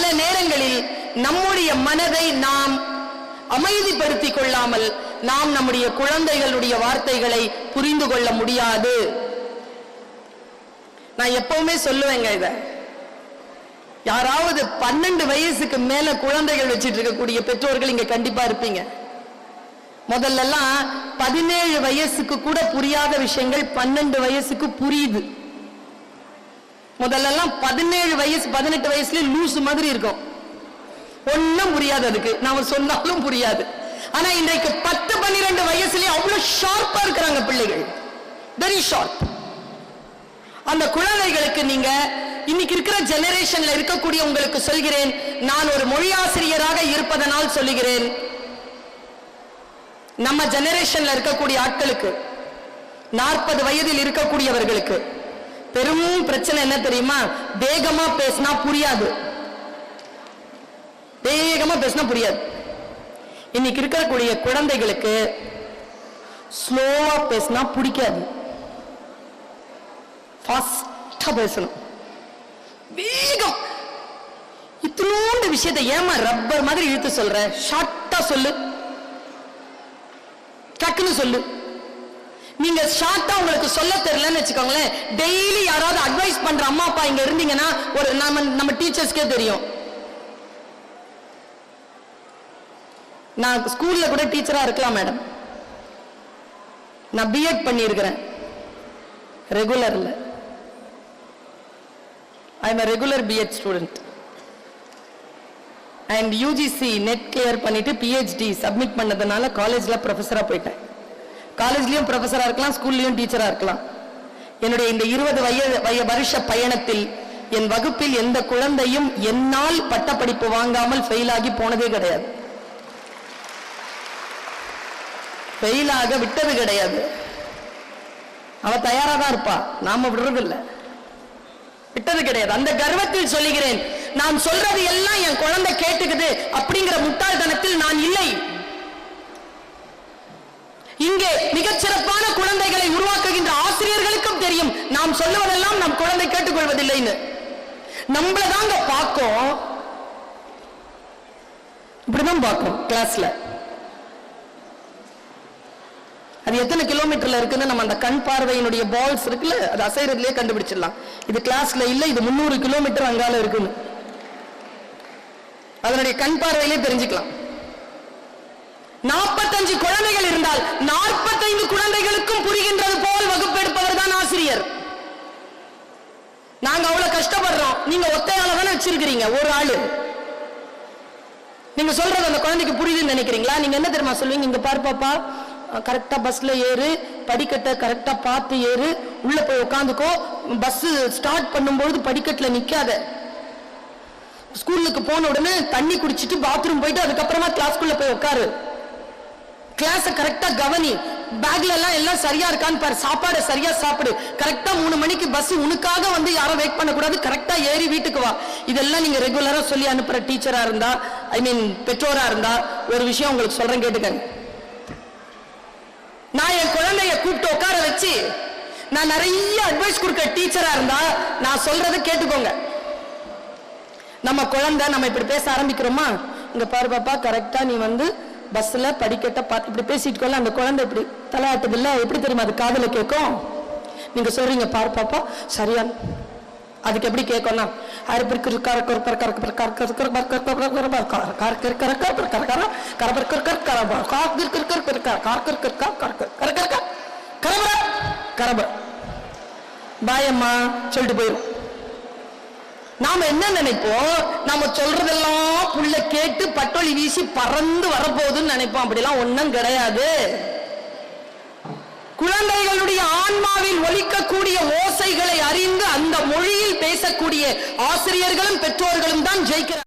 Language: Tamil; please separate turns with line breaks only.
பல நேரங்களில் நம்முடைய மனதை நாம் அமைதிப்படுத்திக் கொள்ளாமல் நாம் நம்முடைய குழந்தைகளுடைய வார்த்தைகளை புரிந்து கொள்ள முடியாது. நான் எப்பவுமே சொல்லுவேங்க, இத யாராவது 12 வயசுக்கு மேல குழந்தைகள் வச்சிட்டு இருக்கக்கூடிய பெற்றோர்கள் இங்க கண்டிப்பா இருப்பீங்க. முதல்ல 17 வயசுக்கு கூட புரியாத விஷயங்கள் 12 வயசுக்கு புரியுது. முதல்ல 17 வயசு 18 வயசுல லூசு மாதிரி இருக்கும், ஒன்னும் புரியாது, அதுக்கு நாம சொன்னாலும் புரியாது. ஆனா இன்றைக்கு 10-12 வயசுலயே அவ்வளவு ஷார்ப்பா இருக்கிறாங்க பிள்ளைகள், வெரி ஷார்ப். அந்த குழந்தைகளுக்கு நீங்க இன்னைக்கு இருக்கிற ஜெனரேஷன்ல இருக்கக்கூடிய உங்களுக்கு சொல்கிறேன், நான் ஒரு மொழியாசிரியராக இருப்பதனால் சொல்லுகிறேன், நம்ம ஜெனரேஷன்ல இருக்கக்கூடிய ஆட்களுக்கு 40 வயதில் இருக்கக்கூடியவர்களுக்கு பெரும் பிரச்சனை என்ன தெரியுமா? வேகமா பேசினா புரியாது, வேகமா பேசினா புரியாது. இன்னைக்கு இருக்கக்கூடிய குழந்தைகளுக்கு ஸ்லோவா பேசினா பிடிக்காது, ஃபாஸ்டா பேசணும், வேகம். இத்தனோண்டு விஷயத்தை ஏமா ரப்பர் மாதிரி இழுத்து சொல்ற? ஷார்ட்டா சொல்லு, டக்குன்னு சொல்லு. நீங்க ஷார்ட்டா உங்களுக்கு சொல்ல தெரியலன்னு வச்சுக்கோங்களேன், டெய்லி யாராவது அட்வைஸ் பண்ற அம்மா அப்பா இங்க இருந்தீங்கன்னா, ஒரு நம்ம டீச்சர்ஸ்க்கே தெரியும். நான் ஸ்கூல்ல கூட டீச்சரா இருக்கலாம் மேடம், நான் பிஎட் பண்ணியிருக்கிறேன் ரெகுலர்ல. I am a regular B.Ed student and UGC NET clear பண்ணிட்டு PhD சப்மிட் பண்ணதுனால காலேஜ்ல ப்ரொஃபஸரா போயிட்டேன். காலேஜ்லயும் ப்ரொஃபஸரா இருக்கலாம், ஸ்கூல்லயும் டீச்சரா இருக்கலாம். என்னுடைய இந்த 20 வருஷ பயணத்தில் என் வகுப்பில் எந்த குழந்தையும் என்னால் பட்டப்படிப்பு வாங்காமல் ஃபெயில் ஆகி போனதே கிடையாது, ஃபெயிலாக விட்டது கிடையாது. அவ தயாரா தான் இருப்பா, நாம விடுறதில்லை, விட்டது கிடையாது. அந்த கர்வத்தில் சொல்லுகிறேன், நான் சொல்றது எல்லாம் என் குழந்தை கேட்டுக்குது அப்படிங்கிற முட்டாள்தனத்தில் நான் இல்லை. இங்கே மிகச்சிறப்பான குழந்தைகளை உருவாக்குகின்ற ஆசிரியர்களுக்கும் தெரியும் நாம் சொல்லுவதெல்லாம் நம் குழந்தை கேட்டுக்கொள்வதில்லைன்னு. நம்மளதாங்க பார்க்கும், இப்படிதான் பார்க்கும் கிளாஸ்ல. அது எத்தனை கிலோமீட்டர்ல இருக்குன்னு நம்ம அந்த கண் பார்வையினுடைய பால்ஸ் இருக்குல்ல, அது அசைறதுலயே கண்டுபிடிச்சிடலாம். இது கிளாஸ்ல இல்ல, இது 300 கிலோமீட்டர் அங்கால இருக்குன்னு அதனுடைய கண் பார்வையிலே தெரிஞ்சுக்கலாம். 45 குழந்தைகள் இருந்தால் 45 குழந்தைகளுக்கும் புரிகின்றது போல் வகுப்பெடுப்பவர் தான் ஆசிரியர். நாங்க அவ்வளவு கஷ்டப்படுறோம், நீங்க ஒத்தையால தானே வச்சிருக்கிறீங்க ஒரு ஆளு. நீங்க சொல்றது அந்த குழந்தைக்கு புரியுதுன்னு நினைக்கிறீங்களா? நீங்க என்ன தெரியுமா சொல்லுவீங்க? இங்க பாரு பாப்பா, கரெக்டா பஸ்ல ஏறு, படிக்கட்டை கரெக்டா பார்த்து ஏறு, உள்ள போய் உட்காந்துக்கோ, பஸ் ஸ்டார்ட் பண்ணும்போது படிக்கட்டுல நிக்காத, ஸ்கூலுக்கு போன உடனே தண்ணி குடிச்சிட்டு பாத்ரூம் போயிட்டு அதுக்கப்புறமா கிளாஸ்க்குள்ள போய் உட்காரு, கிளாஸ கரெக்டா கவனி, பேக்ல எல்லாம் சரியா இருக்கான்னு பாரு, சாப்பாடு சரியா சாப்பிடு, கரெக்டா 3 மணிக்கு பஸ் உனக்காக வந்து யாரும் வெயிட் பண்ண கூடாது, கரெக்டா ஏறி வீட்டுக்கு வா. இதெல்லாம் நீங்க ரெகுலரா சொல்லி அனுப்புற டீச்சரா இருந்தா, ஐ மீன் பெற்றோரா இருந்தா, ஒரு விஷயம் உங்களுக்கு சொல்றேன் கேட்டுக்கங்க. நான் என் குழந்தைய கூப்பிட்டு உட்கார வச்சு நான் நிறைய அட்வைஸ் கொடுக்க டீச்சரா இருந்தா நான் சொல்றதை கேட்டுக்கோங்க. நம்ம குழந்தை நம்ம இப்படி பேச ஆரம்பிக்கிறோமா, இங்க பாரு பாப்பா கரெக்டா நீ வந்து பஸ்ல படிக்கட்ட பார்த்து இப்படி பேசிட்டு, அந்த குழந்தை இப்படி தலையாட்டுது இல்ல, எப்படி தெரியுமா அது காதுல கேட்கும்? நீங்க சொல்றீங்க பாரு பாப்பா சரியா, அதுக்கு எப்படி கேட்கும்னா பாயம்மா சொல்லிட்டு போயிடும். நாம என்ன நினைப்போம், நாம சொல்றதெல்லாம் புள்ள கேட்டு பட்டொலி வீசி பறந்து வரப்போகுதுன்னு நினைப்போம். அப்படிலாம் ஒண்ணும் கிடையாது. குழந்தைகளுடைய ஆன்மாவில் ஒலிக்கக்கூடிய ஓசைகளை அறிந்து அந்த மொழியில் பேசக்கூடிய ஆசிரியர்களும் பெற்றோர்களும் தான் ஜெயிக்கிறார்.